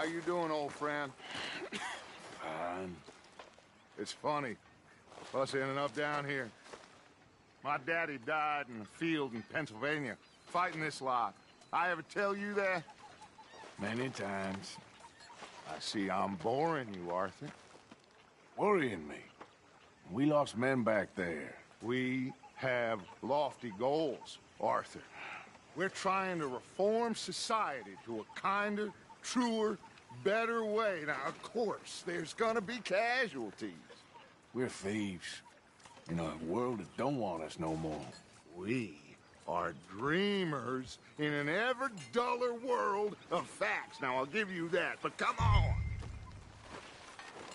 How you doing, old friend? Fine. It's funny. Us ending up down here. My daddy died in a field in Pennsylvania, fighting this lot. I ever tell you that? Many times. I see I'm boring you, Arthur. Worrying me. We lost men back there. We have lofty goals, Arthur. We're trying to reform society to a kinder, truer, better way. Now, of course, there's gonna be casualties. We're thieves. In a world that don't want us no more. We are dreamers in an ever duller world of facts. Now, I'll give you that, but come on.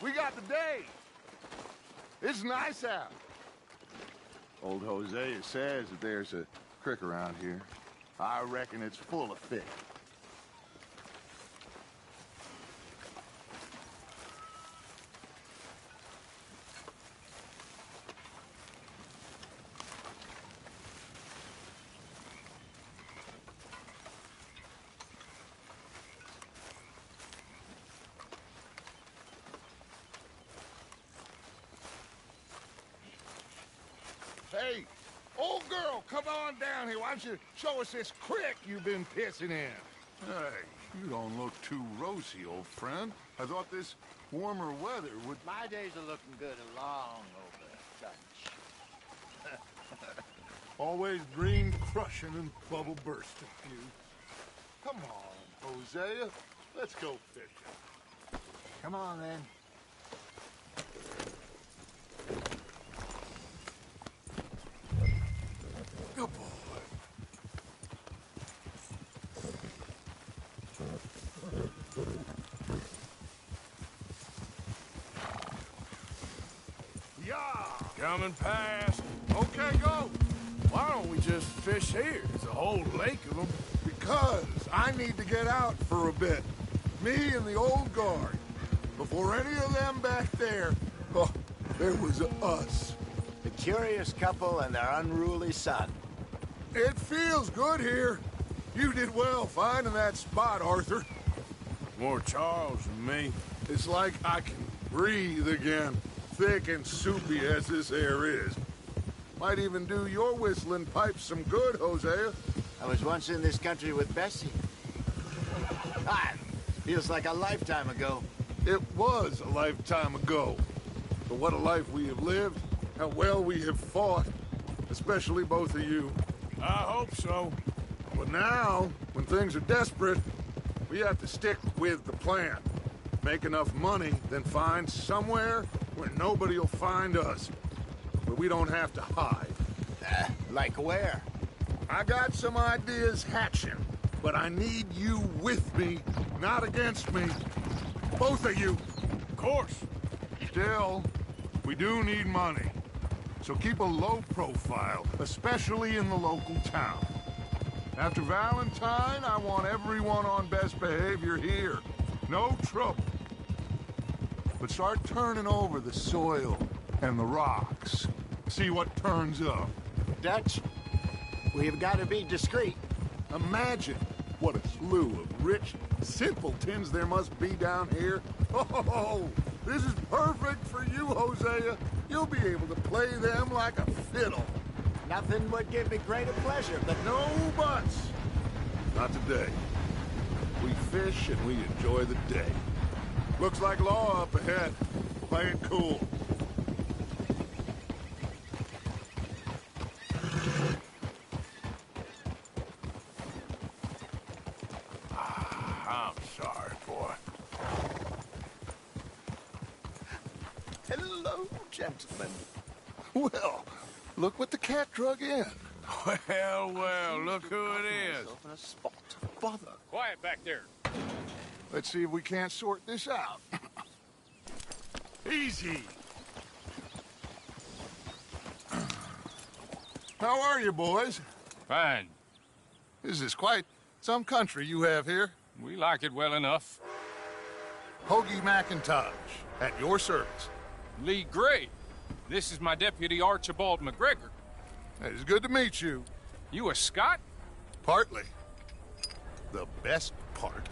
We got the day. It's nice out. Old Hosea says that there's a creek around here. I reckon it's full of fish. Hey, old girl, come on down here. Why don't you show us this creek you've been pissing in? Hey, you don't look too rosy, old friend. I thought this warmer weather would... My days are looking good along over Dutch. Always green crushing and bubble bursting, you. Come on, Hosea. Let's go fishing. Come on, then. Good boy. Yeah! Coming past. Okay, go! Why don't we just fish here? There's a whole lake of them. Because I need to get out for a bit. Me and the old guard. Before any of them back there, oh, there was us. The curious couple and their unruly son. It feels good here. You did well finding that spot, Arthur. More Charles than me. It's like I can breathe again, thick and soupy as this air is. Might even do your whistling pipes some good, Hosea. I was once in this country with Bessie. Ah, feels like a lifetime ago. It was a lifetime ago. But what a life we have lived, how well we have fought, especially both of you. I hope so. But now, when things are desperate, we have to stick with the plan. Make enough money, then find somewhere where nobody will find us. Where we don't have to hide. Like where? I got some ideas hatching, but I need you with me, not against me. Both of you. Of course. Still, we do need money. So keep a low profile, especially in the local town. After Valentine, I want everyone on best behavior here. No trouble. But start turning over the soil and the rocks. See what turns up. Dutch, we've got to be discreet. Imagine what a slew of rich simpletons there must be down here. Oh, this is perfect for you, Hosea. You'll be able to play them like a fiddle. Nothing would give me greater pleasure, but No buts. Not today. We fish and we enjoy the day. Looks like law up ahead. Play it cool. I'm sorry, boy. hello, gentlemen. Well, look what the cat drug in. Well, well, look who it is. In a spot. Bother. Quiet back there. Let's see if we can't sort this out. Easy. How are you, boys? Fine. This is quite some country you have here. We like it well enough. Hoagie McIntosh, at your service. Lee Gray. This is my deputy Archibald McGregor. It's good to meet you. You a Scot? Partly. the best part.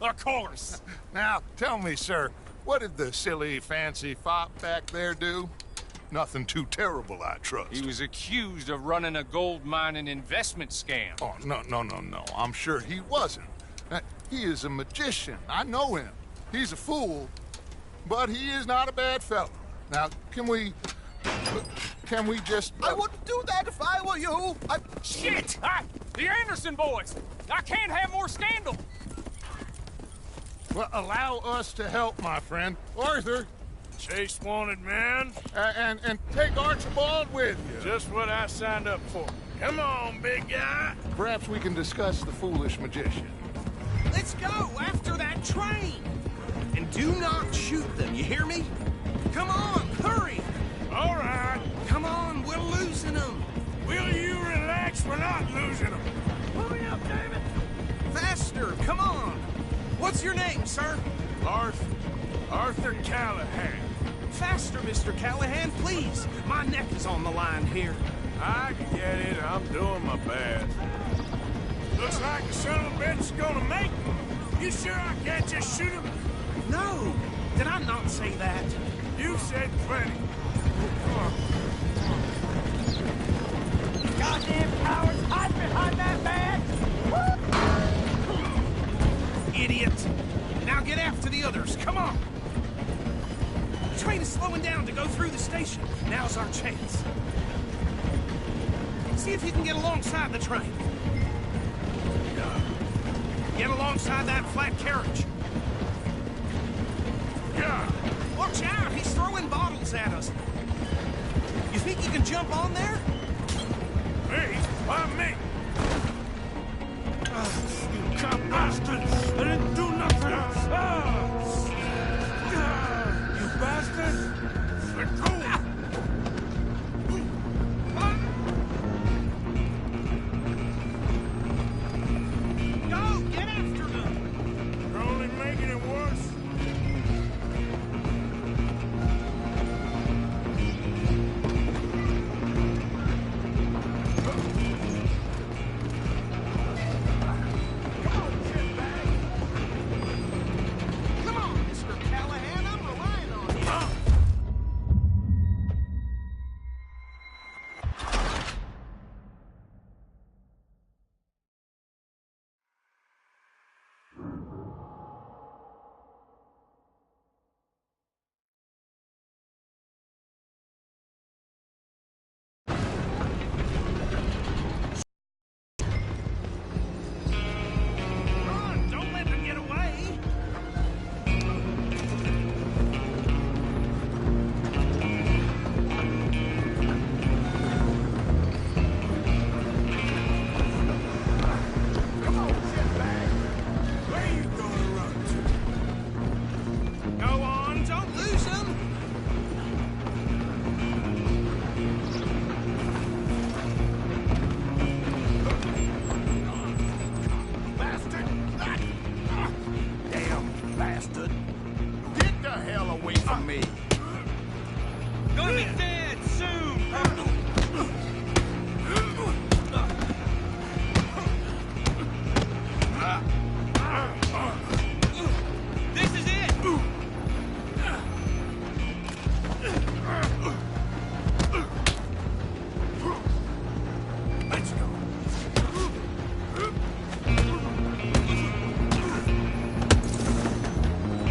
Of course. Now, tell me, sir, what did the silly, fancy fop back there do? Nothing too terrible, I trust. He was accused of running a gold mining investment scam. Oh, no. I'm sure he wasn't. He is a magician. I know him. He's a fool, but he is not a bad fellow. Now, can we just... I wouldn't do that if I were you. Shit! The Anderson boys! I can't have more scandal! Well, allow us to help, my friend. Arthur, Chase wanted man. and take Archibald with you. Just what I signed up for. Come on, big guy. Perhaps we can discuss the foolish magician. Let's go after that train. And do not shoot them, you hear me? Come on, hurry. All right. Come on, we're losing them. Will you relax? We're not losing them. Hurry up, David. Faster, come on. What's your name, sir? Arthur Callahan. Faster, Mr. Callahan, please. My neck is on the line here. I get it. I'm doing my best. Looks like the son of a bitch is gonna make me. You sure I can't just shoot him? No, did I not say that? You said plenty. Goddamn cowards, hide behind that bag! Idiot! Now get after the others, come on! The train is slowing down to go through the station. Now's our chance. See if you can get alongside the train. Get alongside that flat carriage. Yeah. Watch out, he's throwing bottles at us. You think you can jump on there? Me? Why me? You cop bastards! I didn't do nothing! You bastard! Let go! Go, get after them! You're only making it worse. Come on, Mr. Callahan, I'm relying on you. Run, don't let them get away. Come on, shitbag. Where you gonna run Go on, don't lose them. Bastard! Damn bastard! Get the hell away from me! Gonna be dead soon. This is it. Let's go.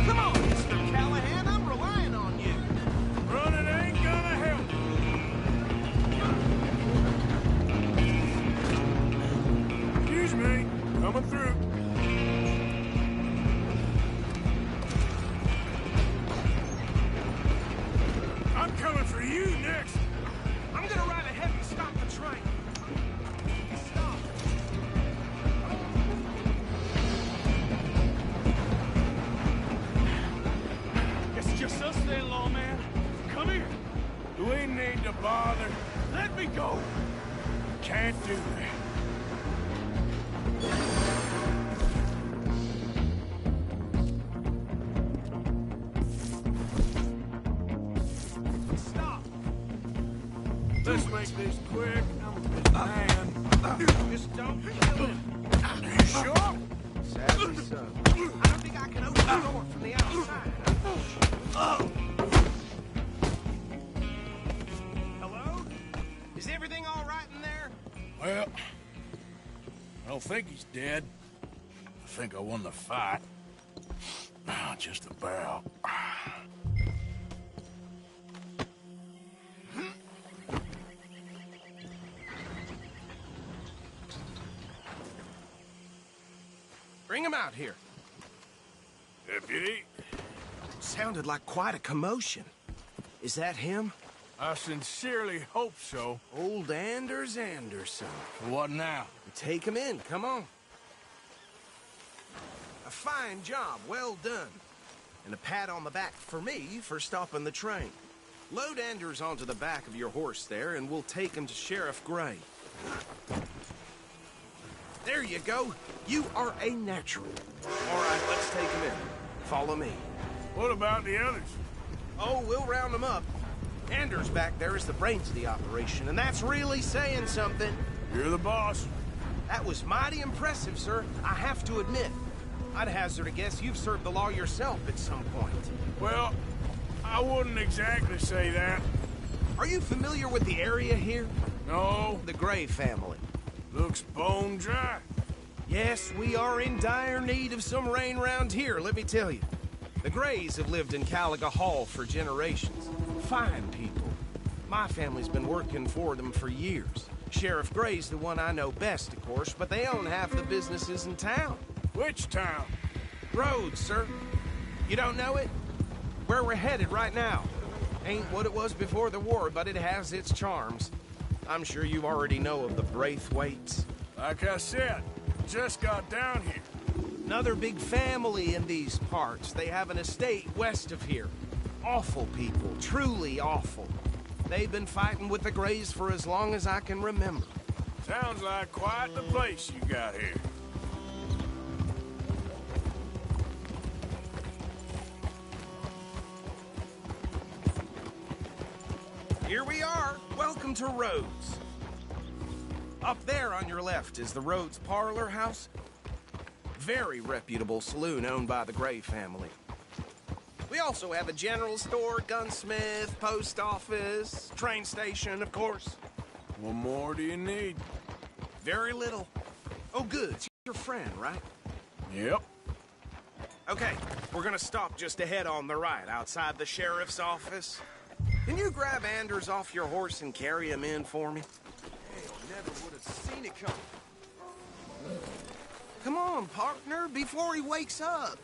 Come on, Mr. Callahan, I'm relying on you. Running ain't gonna help. Excuse me. Coming through. I'm coming for you next. I'm gonna ride ahead and stop the train. Stop. It's just us then, lawman. Come here. We need to bother. Let me go. Can't do that. Stop. Let's make this quick. I'm a busy man. Just don't kill him. sure? Sadly so. I don't think I can open the door from the outside. Hello? Is everything all right in there? Well, I don't think he's dead. I think I won the fight. Just about. Bring him out here. Deputy, Sounded like quite a commotion. Is that him? I sincerely hope so. Old Anders Anderson. What now? Take him in, come on. A fine job, well done. And a pat on the back for me for stopping the train. Load Anders onto the back of your horse there, and we'll take him to Sheriff Gray. There you go. You are a natural. All right, let's take him in. Follow me. What about the others? Oh, we'll round them up. Anders back there is the brains of the operation, and that's really saying something. You're the boss. That was mighty impressive, sir. I have to admit. I'd hazard a guess you've served the law yourself at some point. Well, I wouldn't exactly say that. Are you familiar with the area here? No, The Gray family. looks bone dry. Yes, we are in dire need of some rain round here, let me tell you. The Grays have lived in Caliga Hall for generations. Fine people. My family's been working for them for years. Sheriff Gray's the one I know best, of course, but they own half the businesses in town. Which town? Rhodes, sir. You don't know it? Where we're headed right now. Ain't what it was before the war, but it has its charms. I'm sure you already know of the Braithwaites. Like I said, just got down here. Another big family in these parts. They have an estate west of here. Awful people, truly awful. They've been fighting with the Grays for as long as I can remember. Sounds like quite the place you got here. Here we are. Welcome to Rhodes. Up there on your left is the Rhodes Parlor House. Very reputable saloon owned by the Gray family. We also have a general store, gunsmith, post office, train station, of course. What more do you need? Very little. Oh, good. It's your friend, right? Yep. Okay, we're gonna stop just ahead on the right, outside the sheriff's office. Can you grab Anders off your horse and carry him in for me? Hell, never would have seen it come. Come on, partner, before he wakes up.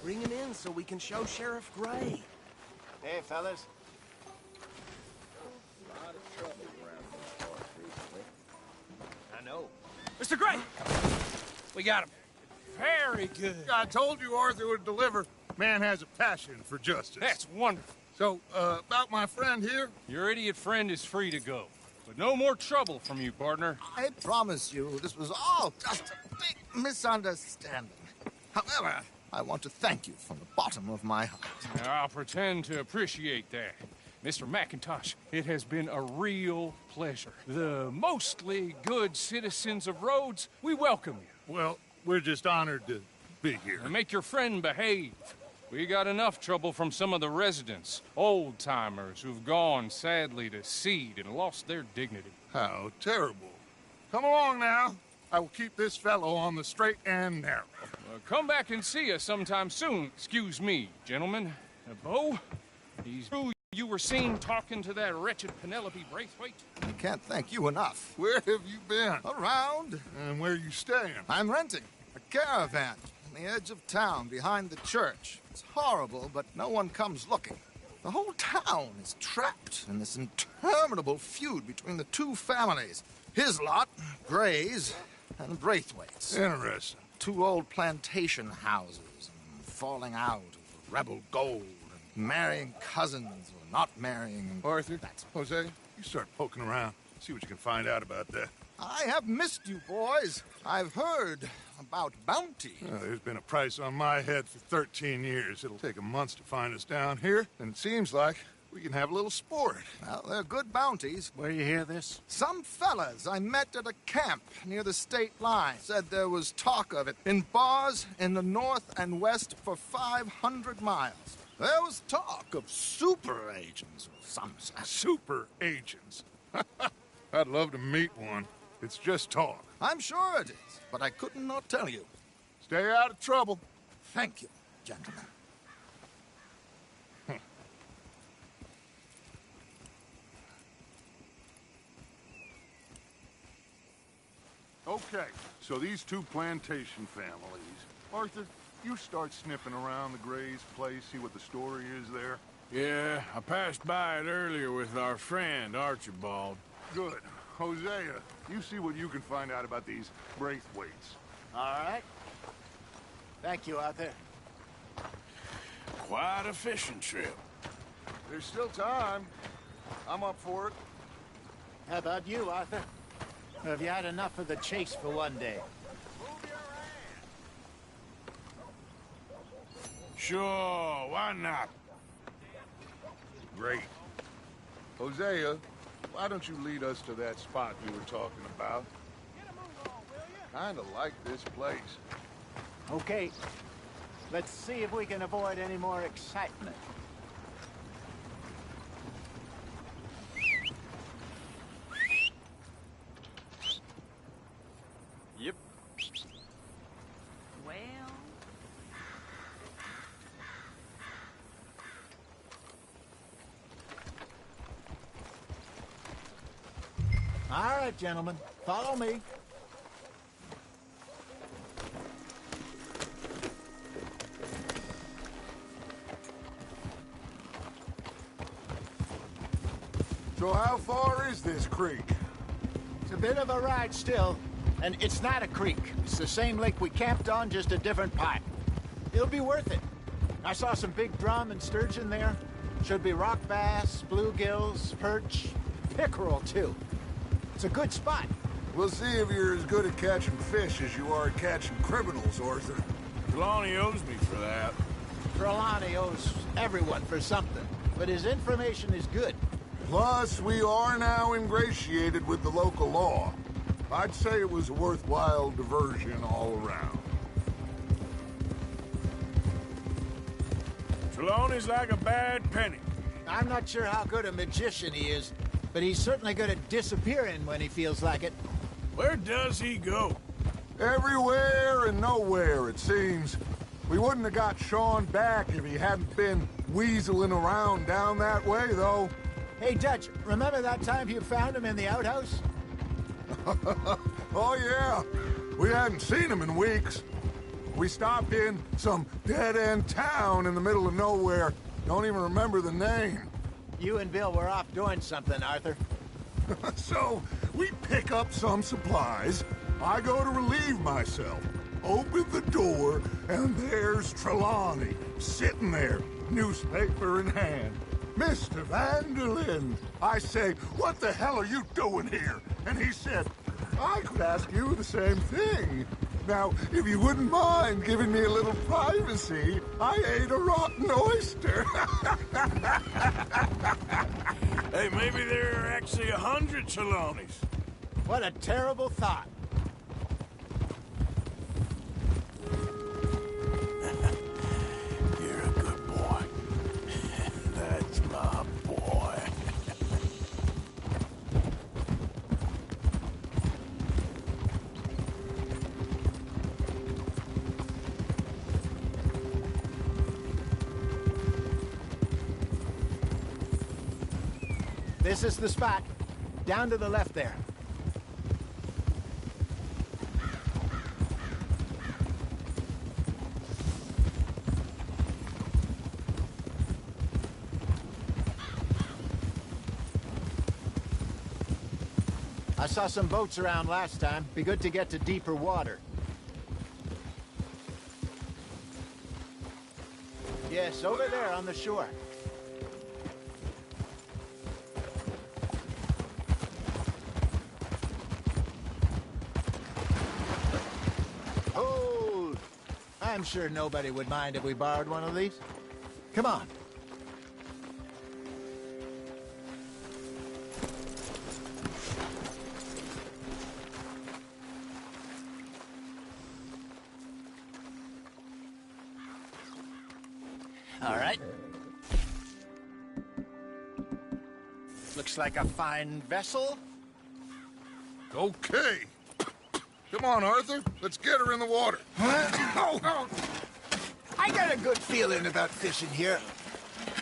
Bring him in so we can show Sheriff Gray. Hey, fellas. I know. Mr. Gray! We got him. Very good. I told you Arthur would deliver. Man has a passion for justice. That's wonderful. So, about my friend here? Your idiot friend is free to go. But no more trouble from you, partner. I promise you, this was all just a big misunderstanding. However, I want to thank you from the bottom of my heart. I'll pretend to appreciate that. Mr. McIntosh, it has been a real pleasure. The mostly good citizens of Rhodes, we welcome you. Well, we're just honored to be here. And make your friend behave. We got enough trouble from some of the residents, old-timers who've gone, sadly, to seed and lost their dignity. How terrible. Come along now. I will keep this fellow on the straight and narrow. Come back and see us sometime soon. Excuse me, gentlemen. Bo, he's true you were seen talking to that wretched Penelope Braithwaite. I can't thank you enough. Where have you been? Around, And where you staying? I'm renting a caravan on the edge of town behind the church. It's horrible, but no one comes looking. The whole town is trapped in this interminable feud between the two families. His lot, Gray's, and Braithwaite's. Interesting. Two old plantation houses, and falling out of rebel gold, and marrying cousins or not marrying. Arthur, Jose, you start poking around. See what you can find out about that. I have missed you, boys. I've heard about bounty. There's been a price on my head for 13 years. It'll take 'em months to find us down here, and it seems like we can have a little sport. Well, they're good bounties. Where you hear this? Some fellas I met at a camp near the state line said there was talk of it in bars in the north and west for 500 miles. There was talk of super agents or some such. Super agents. I'd love to meet one. It's just talk. I'm sure it is, but I couldn't not tell you. Stay out of trouble. Thank you, gentlemen. Okay, so these two plantation families. Arthur, you start sniffing around the Gray's place, see what the story is there. Yeah, I passed by it earlier with our friend, Archibald. Good. Hosea, you see what you can find out about these Braithwaites. All right. Thank you, Arthur. Quite a fishing trip. There's still time. I'm up for it. How about you, Arthur? Or have you had enough of the chase for one day? Sure, why not? Great. Hosea, why don't you lead us to that spot you were talking about? Kinda like this place. Okay. Let's see if we can avoid any more excitement. Yep. Well, All right, gentlemen. Follow me. So how far is this creek? It's a bit of a ride still, and it's not a creek. It's the same lake we camped on, just a different part. It'll be worth it. I saw some big drum and sturgeon there. Should be rock bass, bluegills, perch, pickerel, too. It's a good spot. We'll see if you're as good at catching fish as you are at catching criminals, Arthur. Trelawney owes me for that. Trelawney owes everyone for something, but his information is good. Plus, we are now ingratiated with the local law. I'd say it was a worthwhile diversion all around. Trelawney's like a bad penny. I'm not sure how good a magician he is, but he's certainly good at disappearing when he feels like it. Where does he go? Everywhere and nowhere, it seems. We wouldn't have got Sean back if he hadn't been weaseling around down that way, though. Hey, Dutch, remember that time you found him in the outhouse? Oh, yeah. We hadn't seen him in weeks. We stopped in some dead-end town in the middle of nowhere. Don't even remember the name. You and Bill were off doing something, Arthur. So, we pick up some supplies. I go to relieve myself. Open the door, and there's Trelawney, sitting there, newspaper in hand. Mr. Vanderlyn. I say, what the hell are you doing here? And he said, I could ask you the same thing. Now, if you wouldn't mind giving me a little privacy, I ate a rotten oyster. Hey, maybe there are actually 100 Trelawneys. What a terrible thought. You're a good boy. That's my boy. This is the spot. Down to the left there. I saw some boats around last time. Be good to get to deeper water. Yes, over there on the shore. Oh, I'm sure nobody would mind if we borrowed one of these. Come on. All right. Looks like a fine vessel. Okay. Come on, Arthur. Let's get her in the water. Oh. I got a good feeling about fishing here.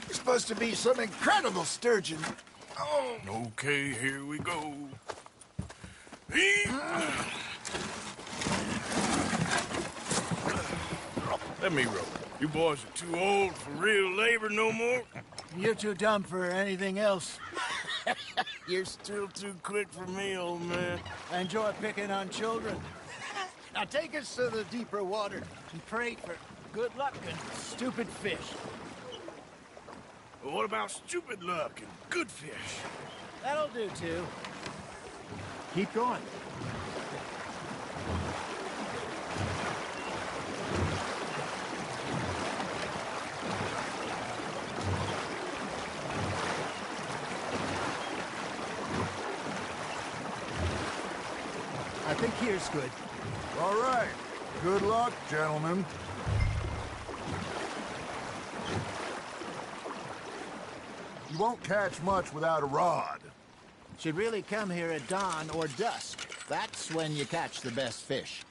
It's supposed to be some incredible sturgeon. Oh. Okay, here we go. Let me row. You boys are too old for real labor no more. You're too dumb for anything else. You're still too quick for me, old man. I enjoy picking on children. Now take us to the deeper water and pray for good luck and stupid fish. Well, what about stupid luck and good fish? That'll do, too. Keep going. I think here's good. All right. Good luck, gentlemen. You won't catch much without a rod. Should really come here at dawn or dusk. That's when you catch the best fish.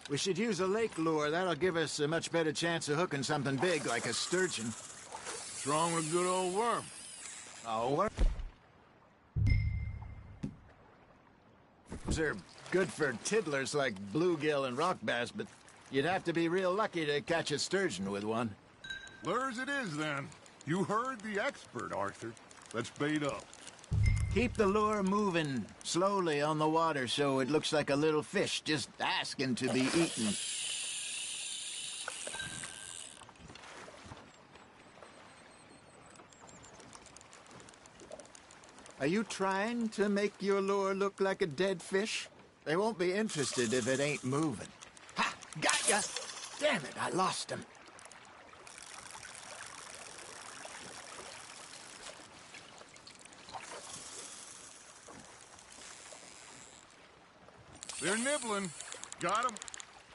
We should use a lake lure. That'll give us a much better chance of hooking something big like a sturgeon. What's wrong with a good old worm? Oh, worms are good for tiddlers like bluegill and rock bass, but you'd have to be real lucky to catch a sturgeon with one. Lures it is, then. You heard the expert, Arthur. Let's bait up. Keep the lure moving slowly on the water so it looks like a little fish just asking to be eaten. Are you trying to make your lure look like a dead fish? They won't be interested if it ain't moving. Ha! Got ya! Damn it, I lost him. They're nibbling. Got 'em.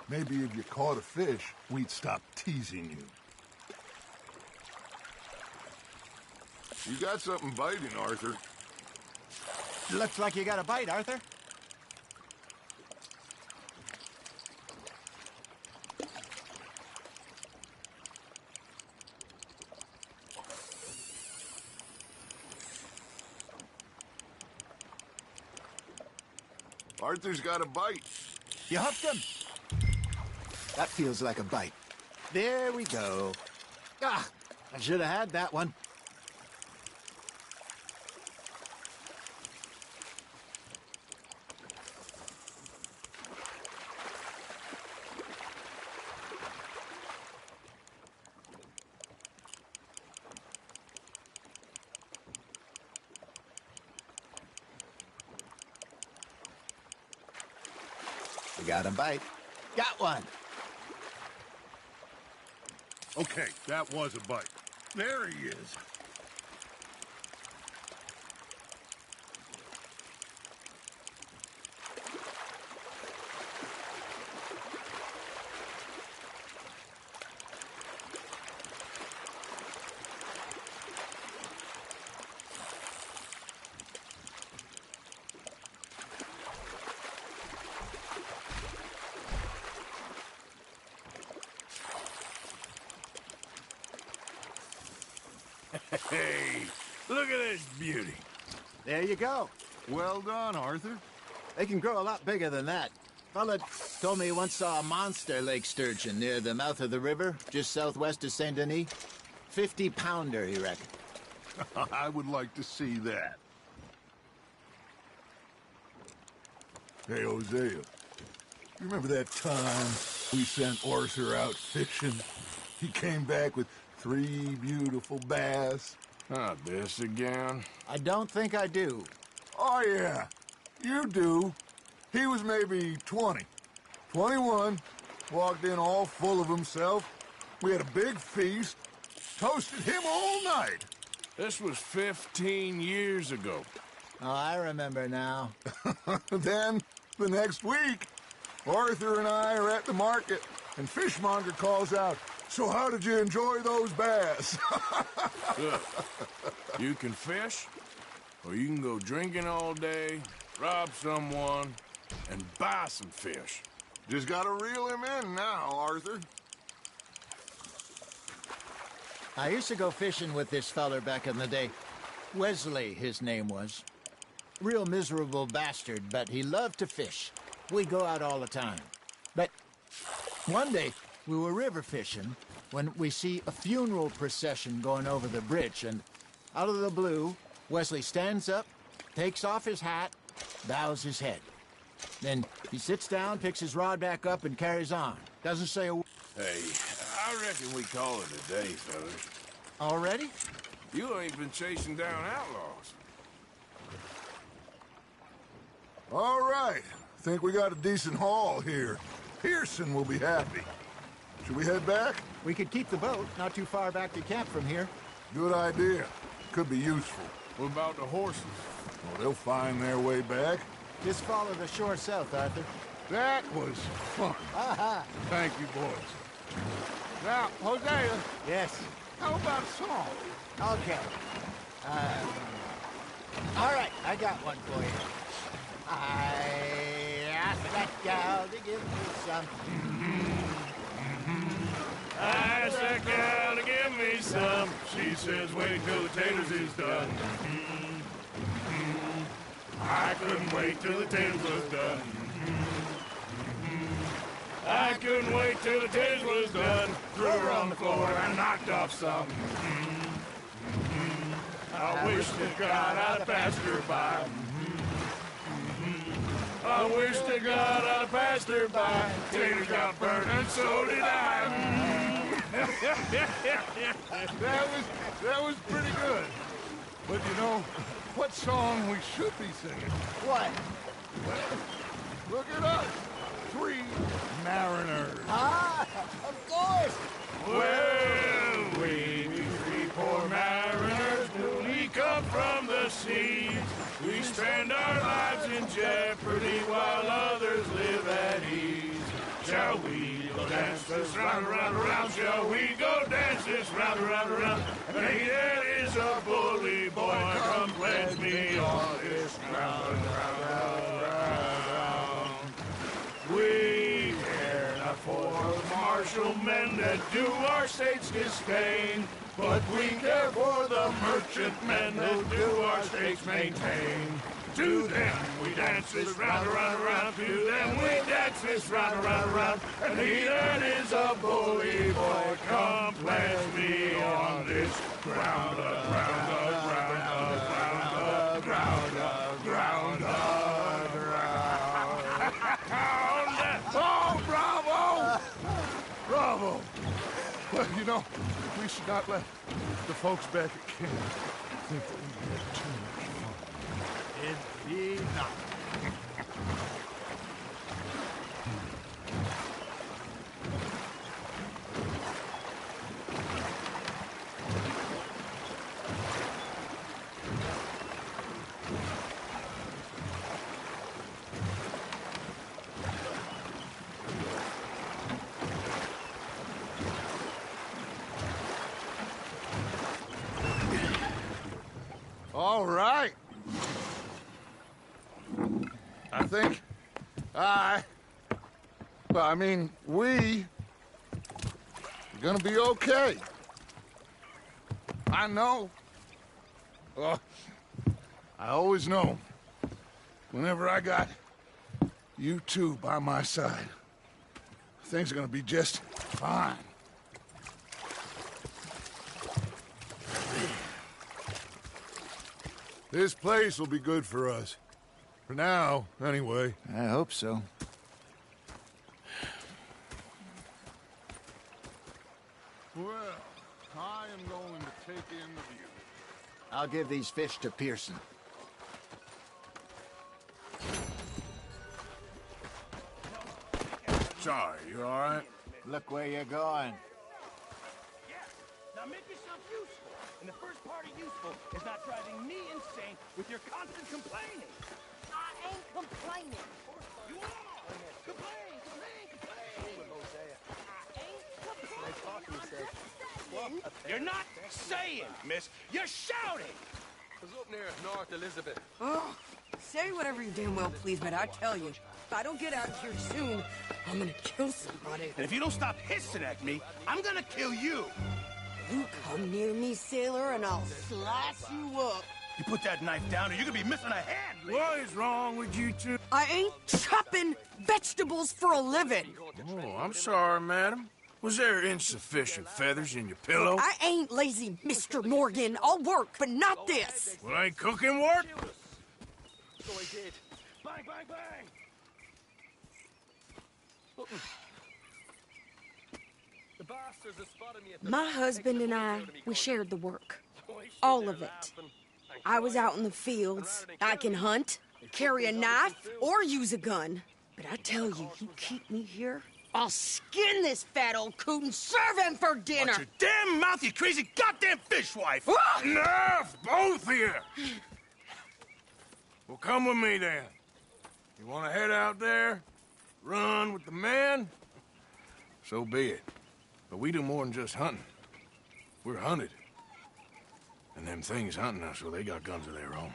Maybe if you caught a fish, we'd stop teasing you. You got something biting, Arthur. Looks like you got a bite, Arthur. Arthur's got a bite. You hooked him. That feels like a bite. There we go. Ah, I should have had that one. You got a bite. Got one. Okay, that was a bite. There he is. Hey, look at this beauty. There you go. Well done, Arthur. They can grow a lot bigger than that. Fella told me he once saw a monster lake sturgeon near the mouth of the river, just southwest of Saint Denis. 50-pounder, he reckoned. I would like to see that. Hey, Hosea, you remember that time we sent Arthur out fishing? He came back with 3 beautiful bass. Not this again. I don't think I do. Oh, yeah, you do. He was maybe 20, 21, walked in all full of himself. We had a big feast, toasted him all night. This was 15 years ago. Oh, I remember now. Then, the next week, Arthur and I are at the market, and Fishmonger calls out, "So how did you enjoy those bass?" Look, you can fish, or you can go drinking all day, rob someone, and buy some fish. Just gotta reel him in now, Arthur. I used to go fishing with this feller back in the day. Wesley, his name was. Real miserable bastard, but he loved to fish. We'd go out all the time. But one day, we were river fishing when we see a funeral procession going over the bridge, and out of the blue, Wesley stands up, takes off his hat, bows his head. Then he sits down, picks his rod back up, and carries on. Doesn't say a word. Hey, I reckon we call it a day, fellas. Already? You ain't been chasing down outlaws. All right. Think we got a decent haul here. Pearson will be happy. Should we head back? We could keep the boat not too far back to camp from here. Good idea. Could be useful. What about the horses? Well, they'll find their way back. Just follow the shore south, Arthur. That was fun. Thank you, boys. Now, Hosea, Yes. how about a song? Okay. All right, I got one for you. I asked that gal to give me some. I asked that gal to give me some. She says, wait till the taters is done. I couldn't wait till the taters was done. I couldn't wait till the taters was done. Threw her on the floor and knocked off some. I wish to God I'd passed her by. I wish to God I'd passed her by. Taters got burned and so did I. That was pretty good. But you know, what song we should be singing? What? Look it up. Three Mariners. Ah, of course. Well, we three poor mariners, newly come from the seas. We spend our lives in jeopardy while others live at ease. Shall we go dance this round, around, around? Shall we go dance this round, around, around? And he that is a bully boy, come pledge me on this ground, round, round, round. We care not for the martial men that do our state's disdain, but we care for the merchantmen that do our state's maintain. To them we dance this round, around, around. To them we dance this round, around, around. And he that is a bully boy, come pledge me on this ground, ground, ground, ground, ground, ground, ground. Oh, bravo! Bravo! Well, you know, we should not let the folks back at camp think that we had too much fun. Indeed not. All right. I think we are gonna be okay. I know. I always know. Whenever I got you two by my side, things are gonna be just fine. This place will be good for us. For now, anyway. I hope so. Well, I am going to take in the view. I'll give these fish to Pearson. Sorry, you all right? Look where you're going. Yeah. Now make yourself useful. And the first part of useful is not driving me insane with your constant complaining. I ain't complaining. You are! Complain! You're not saying, miss. You're shouting! I was up near North Elizabeth. Oh, say whatever you damn well please, but I tell you, if I don't get out of here soon, I'm gonna kill somebody. And if you don't stop hissing at me, I'm gonna kill you. You come near me, sailor, and I'll slice you up. You put that knife down or you're gonna be missing a hand. What is wrong with you two? I ain't chopping vegetables for a living. Oh, I'm sorry, madam. Was there insufficient feathers in your pillow? I ain't lazy, Mr. Morgan. I'll work, but not this. Well, ain't cooking work? So I did. Bang, bang, bang! The bastards have spotted me at the My husband and I, we shared the work. All of it. I was out in the fields. I can hunt, carry a knife, or use a gun. But I tell you, you keep me here, I'll skin this fat old coot and serve him for dinner. Watch your damn mouth, you crazy goddamn fishwife! Enough, both of you! Well, come with me, then. You want to head out there, run with the men? So be it. But we do more than just hunting. We're hunted. And them things hunting us, well, they got guns of their own.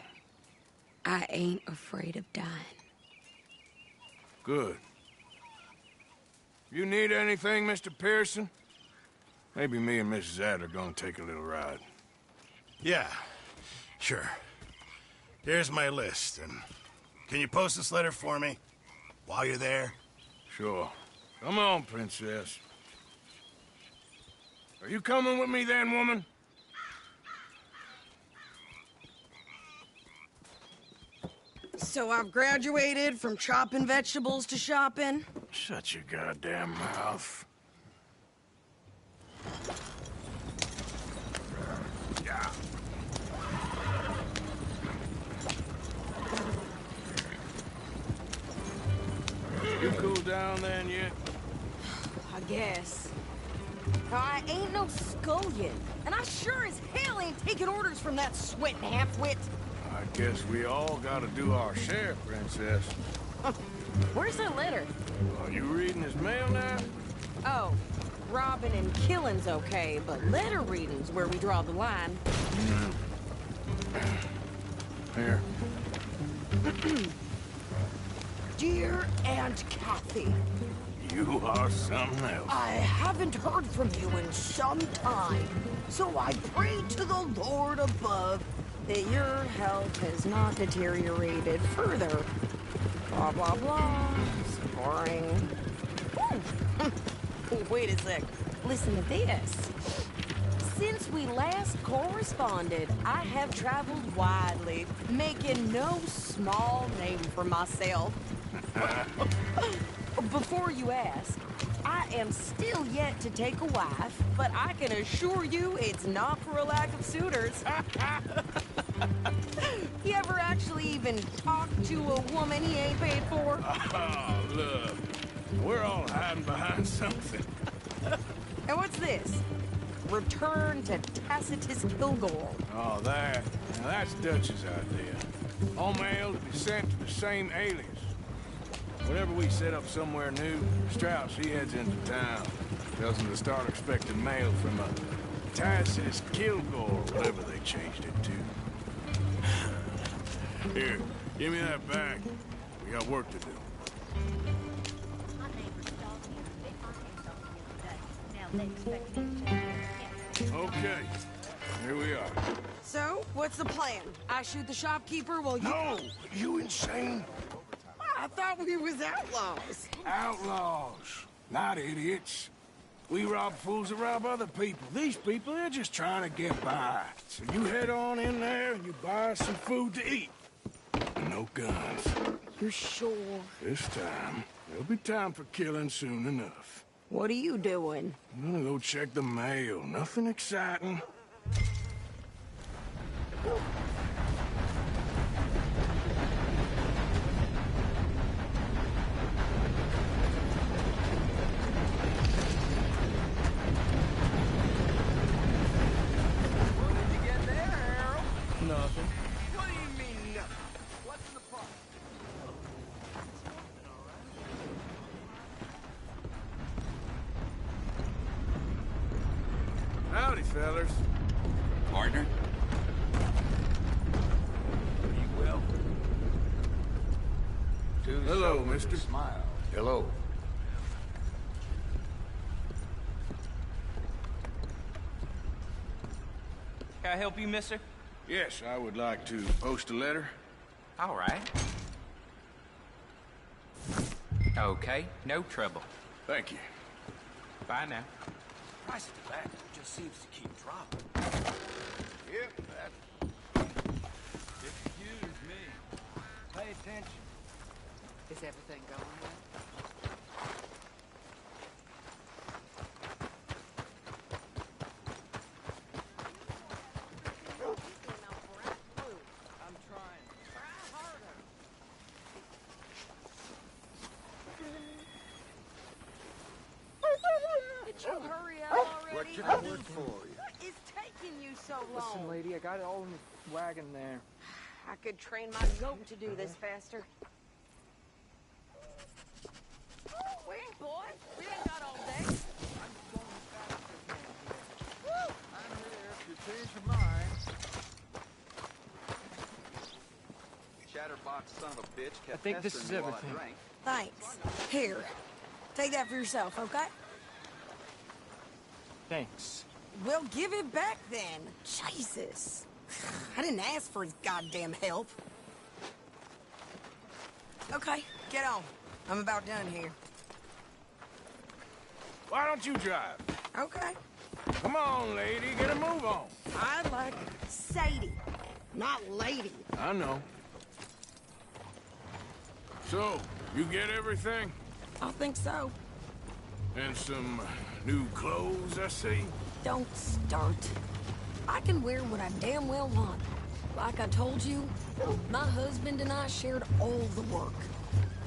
I ain't afraid of dying. Good. You need anything, Mr. Pearson? Maybe me and Mrs. Adler gonna take a little ride. Yeah, sure. Here's my list, and can you post this letter for me while you're there? Sure. Come on, Princess. Are you coming with me then, woman? So I've graduated from chopping vegetables to shopping? Shut your goddamn mouth. Yeah. You cooled down then yet? I guess. I ain't no scullion, and I sure as hell ain't taking orders from that sweating half-wit. I guess we all gotta do our share, Princess. Where's that letter? Are you reading his mail now? Oh, robbing and killing's okay, but letter reading's where we draw the line. Here. Dear Aunt Kathy, You are something else. I haven't heard from you in some time, so I pray to the Lord above that your health has not deteriorated further. Blah, blah, blah. Boring. Wait a sec. Listen to this. Since we last corresponded, I have traveled widely, making no small name for myself. Before you ask, I am still yet to take a wife, but I can assure you it's not for a lack of suitors. You ever actually even talk to a woman he ain't paid for? Oh, look. We're all hiding behind something. And what's this? Return to Tacitus Kilgore. Oh, that. Now, that's Dutch's idea. All mail to be sent to the same alias. Whenever we set up somewhere new, Strauss, he heads into town. Tells them to start expecting mail from a Tacitus Kilgore, whatever they changed it to. Here, give me that back. We got work to do. Okay, here we are. So, what's the plan? I shoot the shopkeeper while you... No! You insane? I thought we was outlaws. Outlaws, not idiots. We rob fools that rob other people. These people, they're just trying to get by. So you head on in there and you buy us some food to eat. No guns. You sure? This time, there'll be time for killing soon enough. What are you doing? I'm gonna go check the mail. Nothing exciting. fellas. Partner? Be well. Hello, mister. Smile. Hello. Can I help you, mister? Yes, I would like to post a letter. All right. Okay, no trouble. Thank you. Bye now. Price of tobacco just seems to keep dropping. Yep, Excuse me. Pay attention. Is everything going well? I'm trying. Did you hurry up already? What can I do for you? What is taking you so long? Listen, lady, I got it all in the wagon there. I could train my goat to do this faster. Wait, boy. We ain't got all day. I'm here if you change your mind. Chatterbox son of a bitch kept I think this is pestering me while I everything. drank. Thanks. Here. Take that for yourself, okay? Thanks. Well, give it back then. Jesus. I didn't ask for his goddamn help. Okay, get on. I'm about done here. Why don't you drive? Okay. Come on, lady, get a move on. I like Sadie, not lady. I know. So, you get everything? I think so. And some new clothes, I see? Don't start. I can wear what I damn well want. Like I told you, my husband and I shared all the work.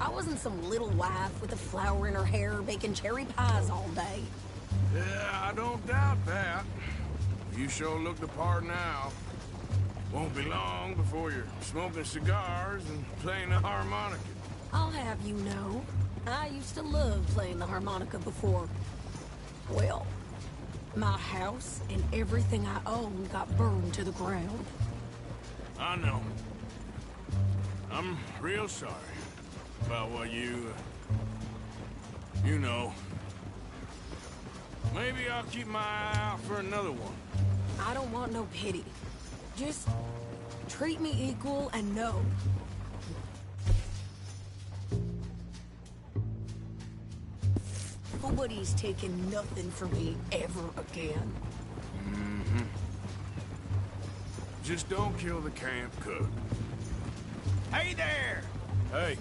I wasn't some little wife with a flower in her hair baking cherry pies all day. Yeah, I don't doubt that. You sure look the part now. Won't be long before you're smoking cigars and playing the harmonica. I'll have you know, I used to love playing the harmonica before. Well, my house and everything I own got burned to the ground. I know. I'm real sorry about what you know. Maybe I'll keep my eye out for another one. I don't want no pity. Just treat me equal and know. Nobody's taking nothing from me ever again. Mm-hmm. Just don't kill the camp cook. Hey there! Hey,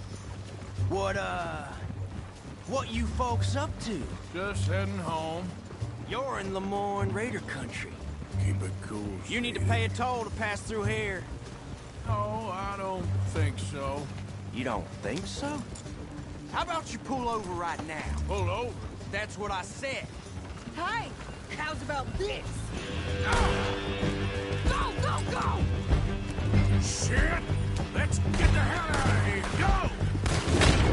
What you folks up to? just heading home. You're in Lemoyne Raider country. Keep it cool, You need to sweetie. pay a toll to pass through here. No, I don't think so. You don't think so? How about you pull over right now? Pull over. That's what I said. Hey, how's about this? Go, go, go! Shit! Let's get the hell out of here! Go!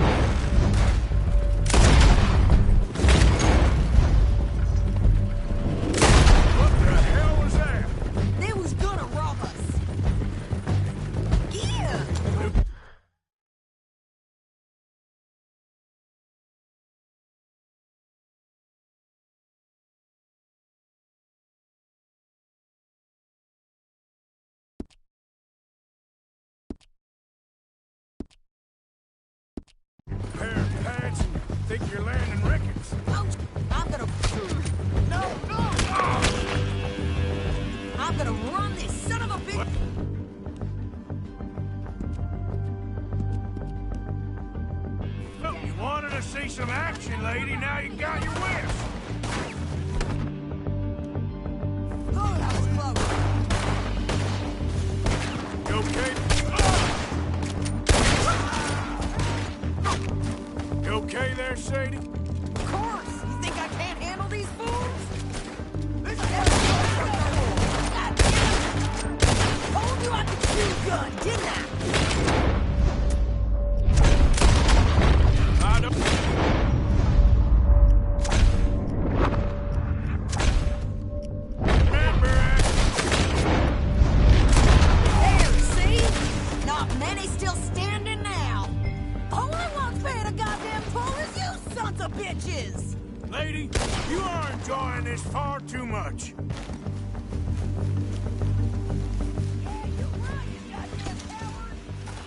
What the hell was that? They was gonna rob us. Yeah! Pair of pants and think you're landing Ricketts. Oh, I'm gonna... No, no! I'm gonna run this son of a bitch... Look, you wanted to see some action, lady. Now you got your wish. Oh, that was close. You okay? You okay there, Sadie? Of course! You think I can't handle these fools? enjoying this far too much. I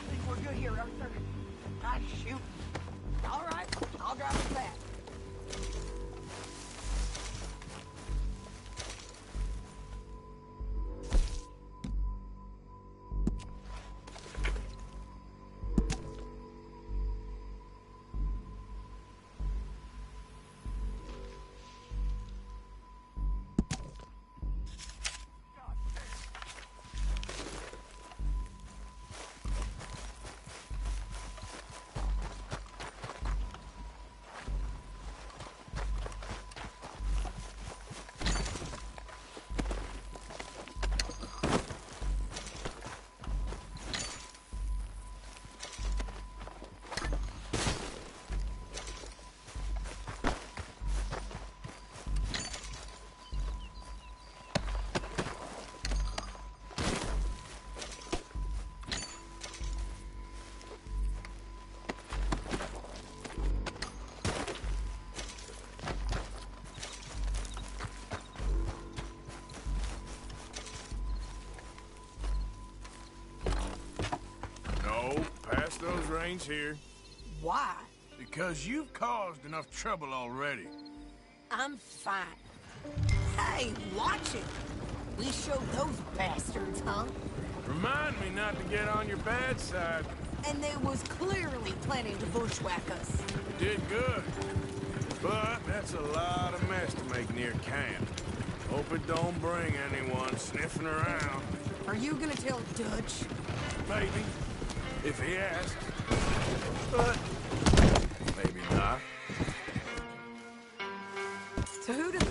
think we're good here, Arthur. Nice shooting. All right, I'll drive us back. Those reins here. Why? Because you've caused enough trouble already. I'm fine. Hey, watch it. We showed those bastards, huh? Remind me not to get on your bad side. And they was clearly planning to bushwhack us. You did good. But that's a lot of mess to make near camp. Hope it don't bring anyone sniffing around. Are you gonna tell Dutch? Maybe. If he asks. But maybe not. So who did...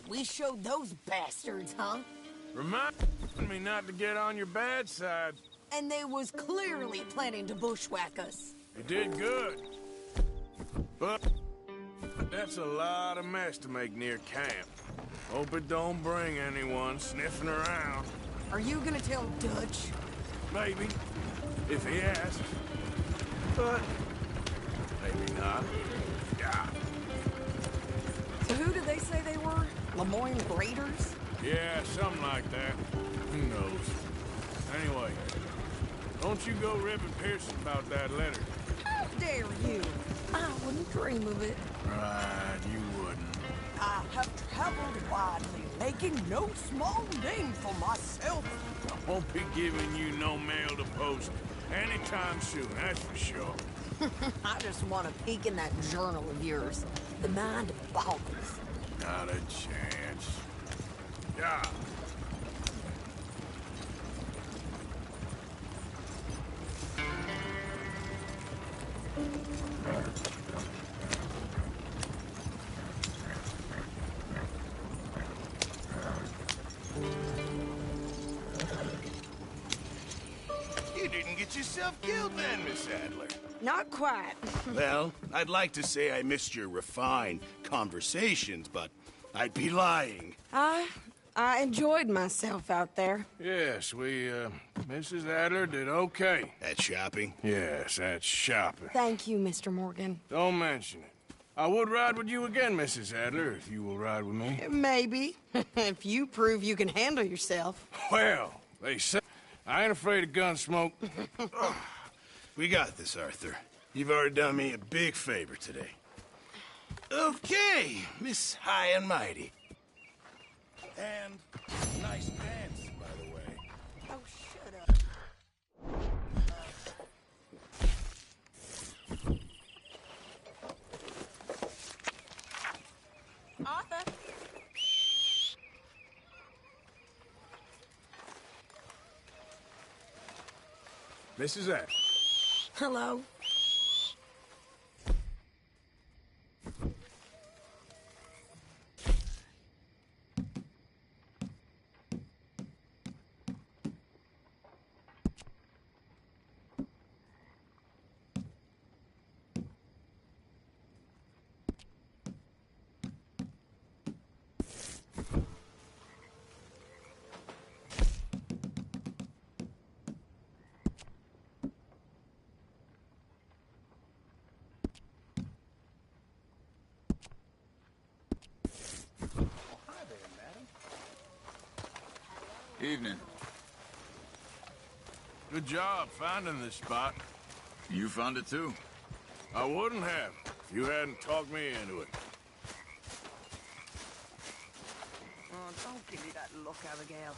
We showed those bastards, huh? Remind me not to get on your bad side. And they was clearly planning to bushwhack us. You did good. But that's a lot of mess to make near camp. Hope it don't bring anyone sniffing around. Are you gonna tell Dutch? Maybe. If he asks. But maybe not. Yeah. So who did they say they were? Lemoyne Raiders? Yeah, something like that. Who knows? Anyway, don't you go ribbing Pearson about that letter. How dare you? I wouldn't dream of it. Right, you wouldn't. I have traveled widely, making no small name for myself. I won't be giving you no mail to post anytime soon, that's for sure. I just want to peek in that journal of yours. The mind boggles. Not a chance. Yeah. You didn't get yourself killed then, Miss Adler. Not quite. Well, I'd like to say I missed your refined conversations, but I'd be lying. I enjoyed myself out there. Yes, Mrs. Adler did okay. At shopping? Yes, at shopping. Thank you, Mr. Morgan. Don't mention it. I would ride with you again, Mrs. Adler, if you will ride with me. Maybe. If you prove you can handle yourself. Well, they say I ain't afraid of gun smoke. We got this, Arthur. You've already done me a big favor today. Okay, Miss High and Mighty. And nice pants, by the way. Oh, shut up. Arthur? Mrs. Adler. Hello. Evening. Good job finding this spot. You found it too? I wouldn't have if you hadn't talked me into it. Oh, don't give me that look, Abigail.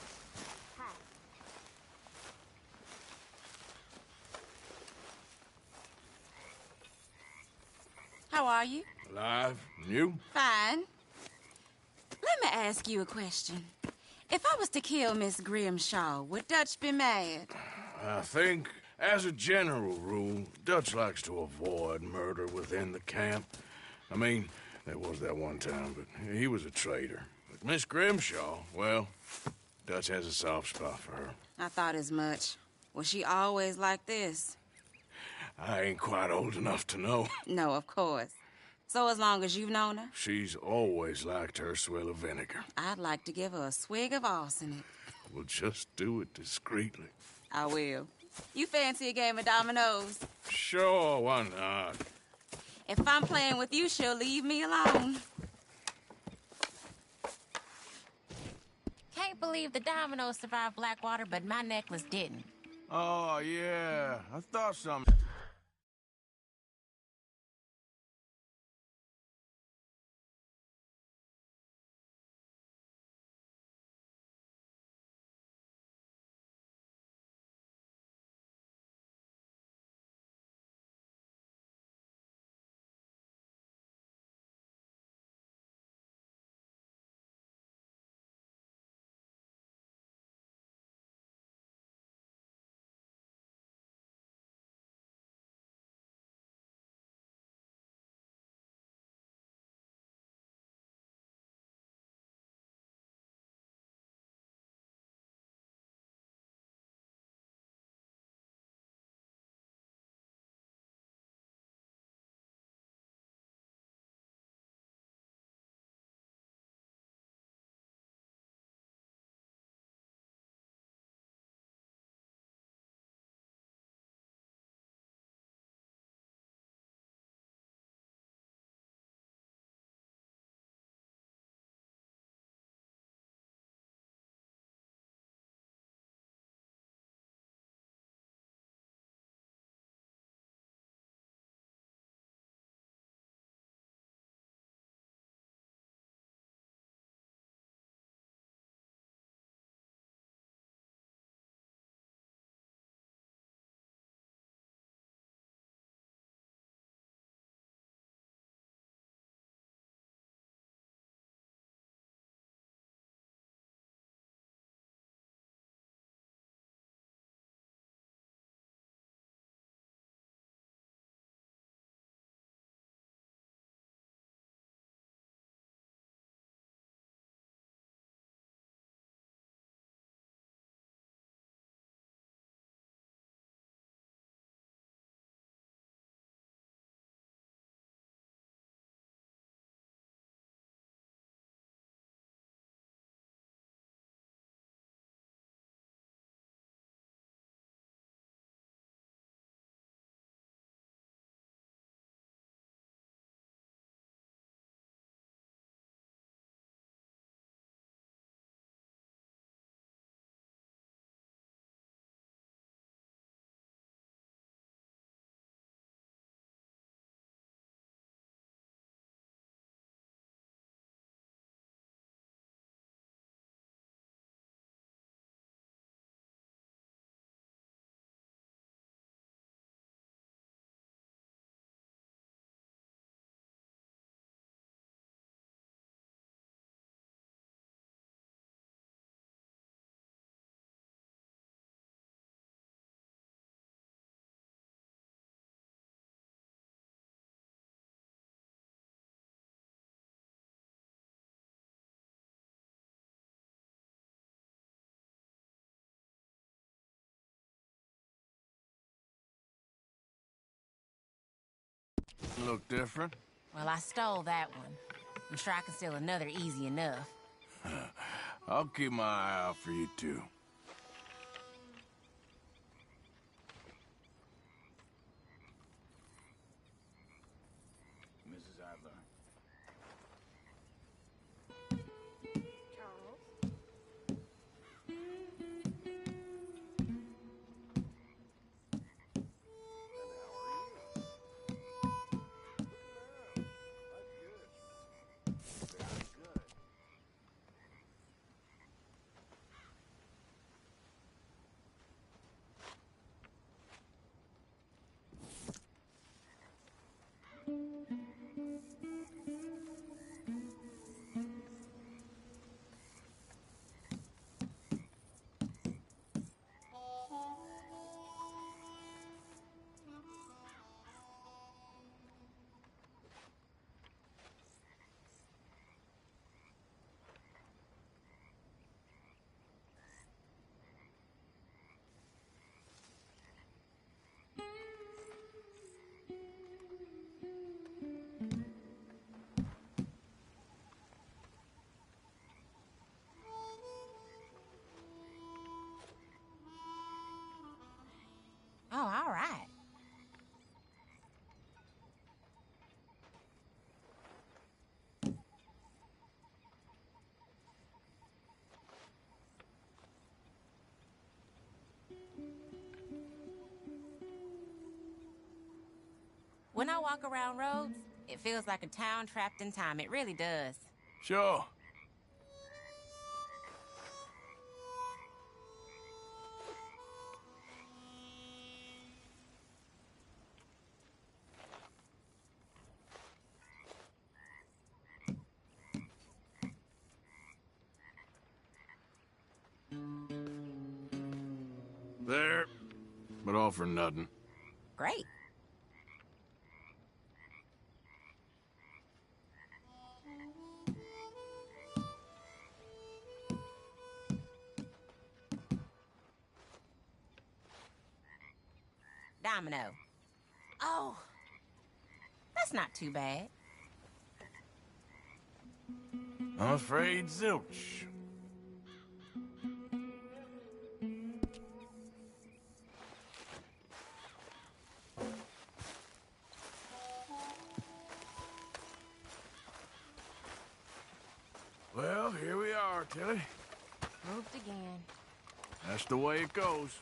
How are you? Alive? And you? Fine. Let me ask you a question. If I was to kill Miss Grimshaw, would Dutch be mad? I think, as a general rule, Dutch likes to avoid murder within the camp. I mean, there was that one time, but he was a traitor. But Miss Grimshaw, well, Dutch has a soft spot for her. I thought as much. Was she always like this? I ain't quite old enough to know. No, of course. So as long as you've known her? She's always liked her swill of vinegar. I'd like to give her a swig of arsenic. We'll just do it discreetly. I will. You fancy a game of dominoes? Sure, why not? If I'm playing with you, she'll leave me alone. Can't believe the dominoes survived Blackwater, but my necklace didn't. Oh, yeah. I thought something. Look different? Well, I stole that one. I'm sure I can steal another easy enough. I'll keep my eye out for you, too. Mrs. Adler. Oh, all right. When I walk around roads, it feels like a town trapped in time. It really does. Sure. There. But all for nothing. Great. Domino. Oh, that's not too bad. I'm afraid zilch. Well, here we are, Tilly. Moved again. That's the way it goes.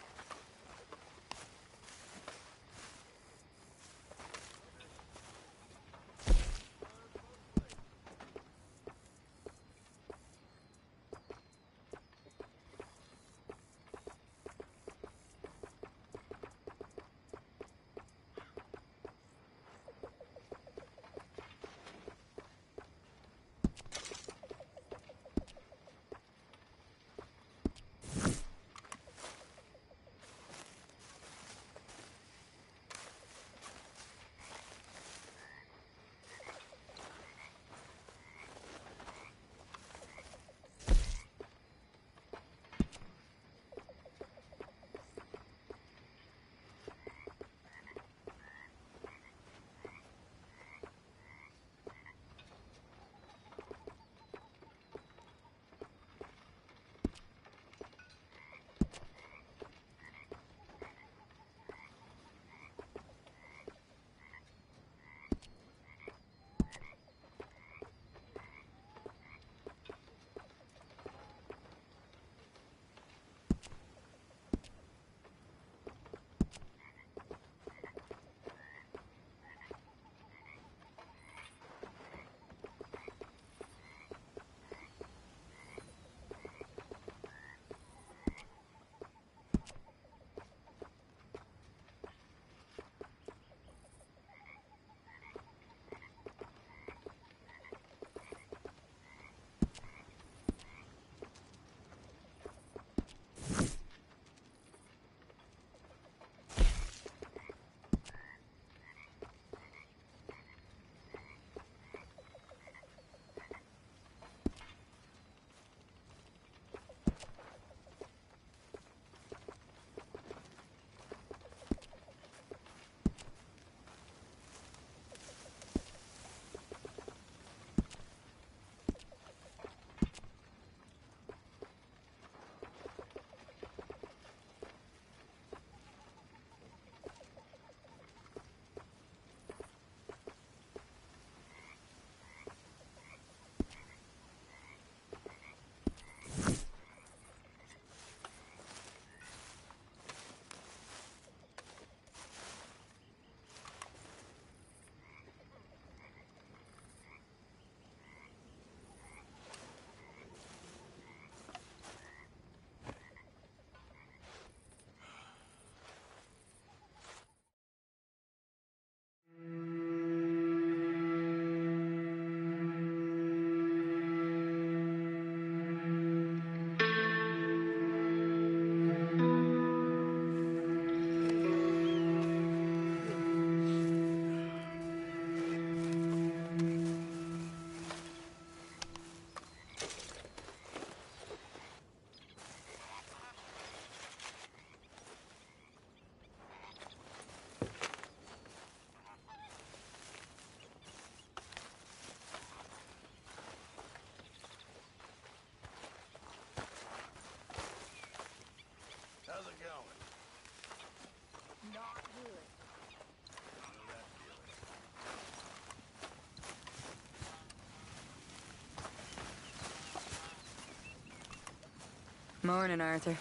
Morning, Arthur.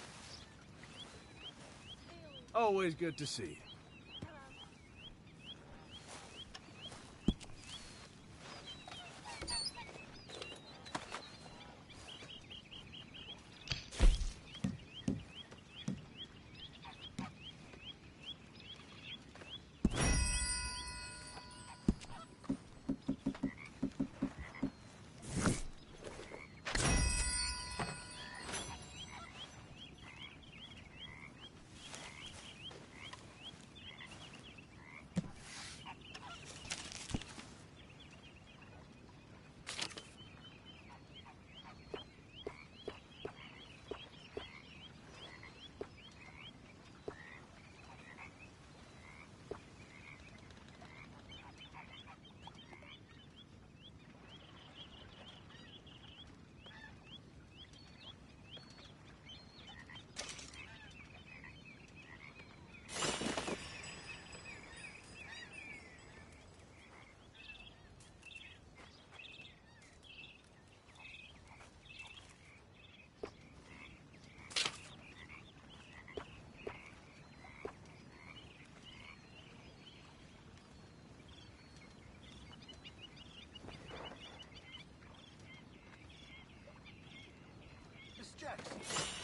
Always good to see you. Miss Jackson.